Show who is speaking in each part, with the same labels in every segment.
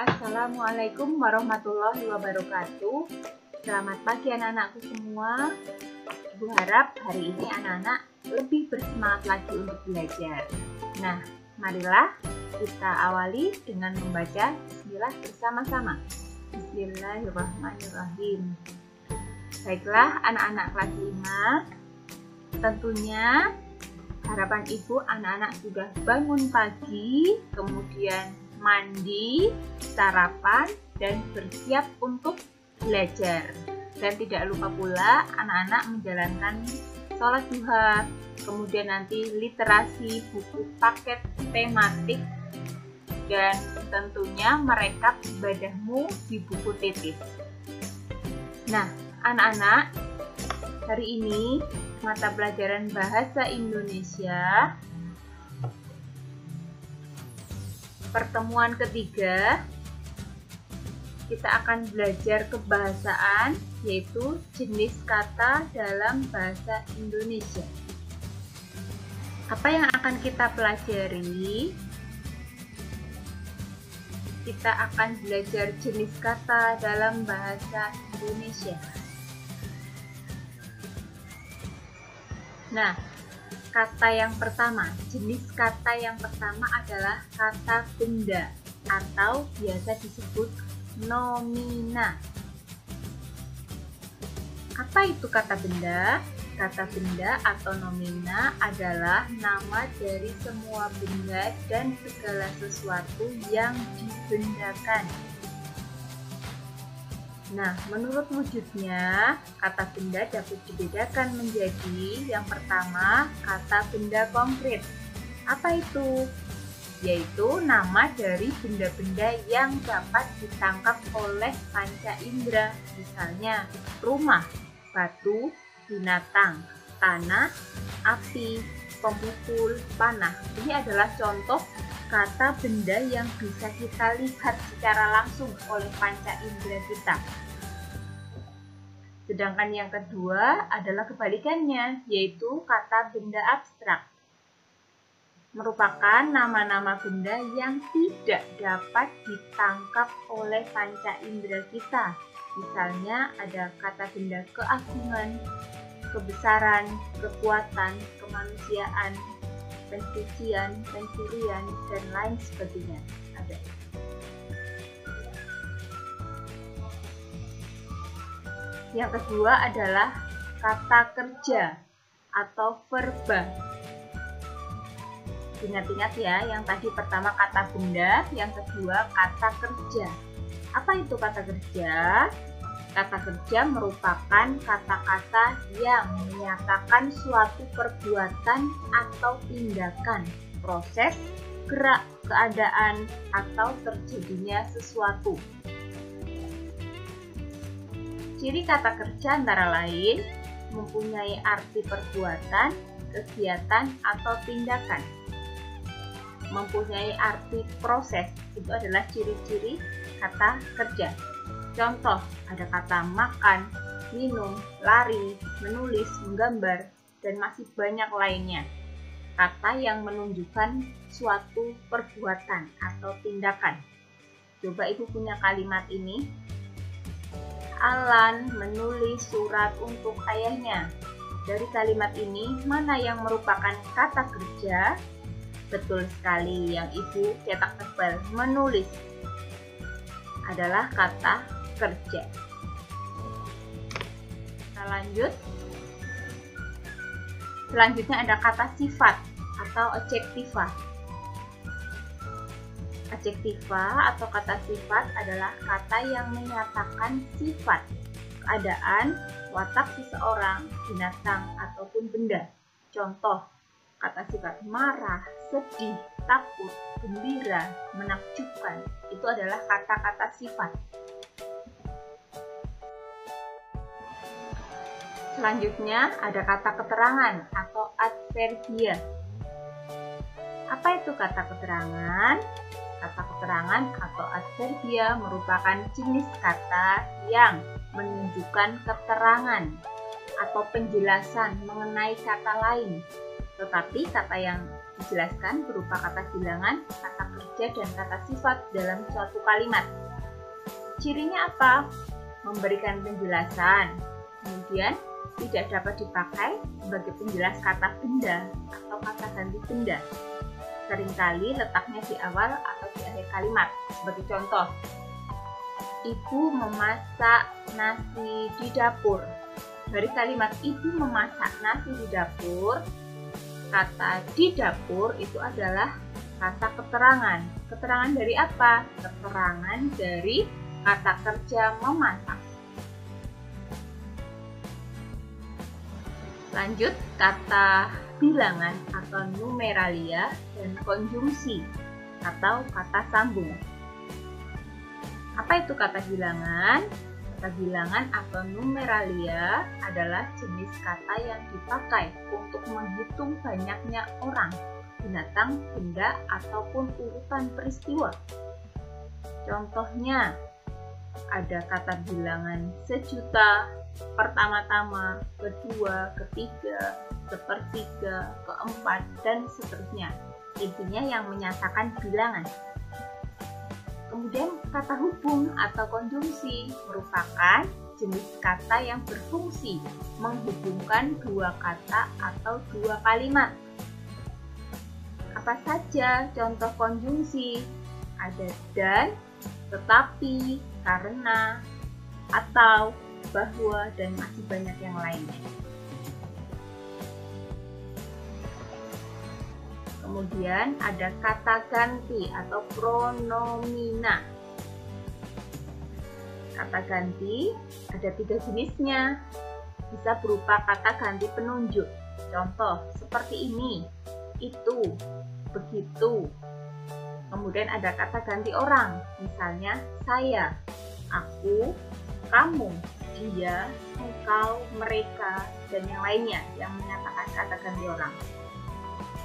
Speaker 1: Assalamualaikum warahmatullahi wabarakatuh. Selamat pagi anak-anakku semua. Ibu harap hari ini anak-anak lebih bersemangat lagi untuk belajar. Nah, marilah kita awali dengan membaca bismillah bersama-sama. Bismillahirrahmanirrahim. Baiklah anak-anak kelas 5, tentunya harapan ibu anak-anak sudah bangun pagi, kemudian mandi, sarapan, dan bersiap untuk belajar. Dan tidak lupa pula anak-anak menjalankan sholat duha, kemudian nanti literasi, buku paket tematik, dan tentunya merekap ibadahmu di buku tetis. Nah, anak-anak, hari ini mata pelajaran Bahasa Indonesia pertemuan ketiga, kita akan belajar kebahasaan, yaitu jenis kata dalam bahasa Indonesia. Apa yang akan kita pelajari? Kita akan belajar jenis kata dalam bahasa Indonesia. Nah, kata yang pertama, jenis kata yang pertama adalah kata benda atau biasa disebut nomina. Apa itu kata benda? Kata benda atau nomina adalah nama dari semua benda dan segala sesuatu yang dibendakan. Nah, menurut wujudnya, kata benda dapat dibedakan menjadi yang pertama, kata benda konkret. Apa itu? Yaitu nama dari benda-benda yang dapat ditangkap oleh panca indera, misalnya rumah, batu, binatang, tanah, api, pemukul, panah. Ini adalah contoh kata benda yang bisa kita lihat secara langsung oleh panca indera kita. Sedangkan yang kedua adalah kebalikannya, yaitu kata benda abstrak. Merupakan nama-nama benda yang tidak dapat ditangkap oleh panca indera kita. Misalnya ada kata benda keagungan, kebesaran, kekuatan, kemanusiaan, pensucian, pencurian, dan lain sebagainya. Ada. Yang kedua adalah kata kerja atau verba. Ingat-ingat ya, yang tadi pertama kata benda, yang kedua kata kerja. Apa itu kata kerja? Kata kerja merupakan kata-kata yang menyatakan suatu perbuatan atau tindakan, proses, gerak, keadaan, atau terjadinya sesuatu. Ciri kata kerja antara lain mempunyai arti perbuatan, kegiatan, atau tindakan. Mempunyai arti proses, itu adalah ciri-ciri kata kerja. Contoh, ada kata makan, minum, lari, menulis, menggambar, dan masih banyak lainnya. Kata yang menunjukkan suatu perbuatan atau tindakan. Coba ibu punya kalimat ini. Alan menulis surat untuk ayahnya. Dari kalimat ini, mana yang merupakan kata kerja? Betul sekali, yang ibu cetak tebal, menulis adalah kata kerja. Kita lanjut. Selanjutnya ada kata sifat atau adjektiva. Adjektiva atau kata sifat adalah kata yang menyatakan sifat, keadaan, watak seseorang, binatang, ataupun benda. Contoh, kata sifat marah, sedih, takut, gembira, menakjubkan. Itu adalah kata-kata sifat. Selanjutnya ada kata keterangan atau adverbia. Apa itu kata keterangan? Kata keterangan atau adverbia merupakan jenis kata yang menunjukkan keterangan atau penjelasan mengenai kata lain. Tetapi kata yang dijelaskan berupa kata bilangan, kata kerja, dan kata sifat dalam suatu kalimat. Cirinya apa? Memberikan penjelasan, kemudian tidak dapat dipakai sebagai penjelas kata benda atau kata ganti benda. Seringkali letaknya di awal atau di akhir kalimat. Sebagai contoh, ibu memasak nasi di dapur. Dari kalimat ibu memasak nasi di dapur, kata di dapur itu adalah kata keterangan. Keterangan dari apa? Keterangan dari kata kerja memasak. Lanjut, kata bilangan atau numeralia dan konjungsi atau kata sambung. Apa itu kata bilangan? Kata bilangan atau numeralia adalah jenis kata yang dipakai untuk menghitung banyaknya orang, binatang, benda, ataupun urutan peristiwa. Contohnya, ada kata bilangan sejuta, pertama-tama, kedua, ketiga, sepertiga, keempat, dan seterusnya. Intinya yang menyatakan bilangan. Kemudian kata hubung atau konjungsi merupakan jenis kata yang berfungsi menghubungkan dua kata atau dua kalimat. Apa saja contoh konjungsi? Ada dan, tetapi, karena, atau, bahwa, dan masih banyak yang lainnya. Kemudian ada kata ganti atau pronomina. Kata ganti ada 3 jenisnya. Bisa berupa kata ganti penunjuk. Contoh seperti ini, itu, begitu. Kemudian ada kata ganti orang. Misalnya saya, aku, kamu, dia, engkau, mereka, dan yang lainnya yang menyatakan kata ganti orang.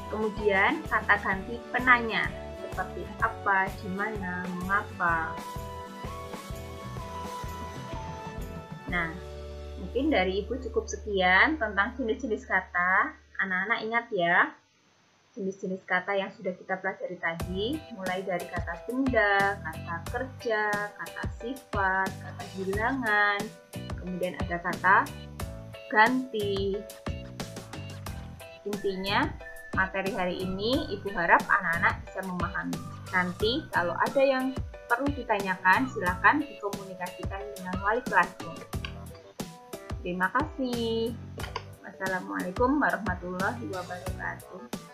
Speaker 1: Kemudian kata ganti penanya seperti apa, di mana, mengapa. Nah, mungkin dari Ibu cukup sekian tentang jenis-jenis kata. Anak-anak ingat ya, jenis-jenis kata yang sudah kita pelajari tadi, mulai dari kata benda, kata kerja, kata sifat, kata bilangan, kemudian ada kata ganti. Intinya, materi hari ini Ibu harap anak-anak bisa memahami. Nanti kalau ada yang perlu ditanyakan, silakan dikomunikasikan dengan wali kelasnya. Terima kasih. Wassalamualaikum warahmatullahi wabarakatuh.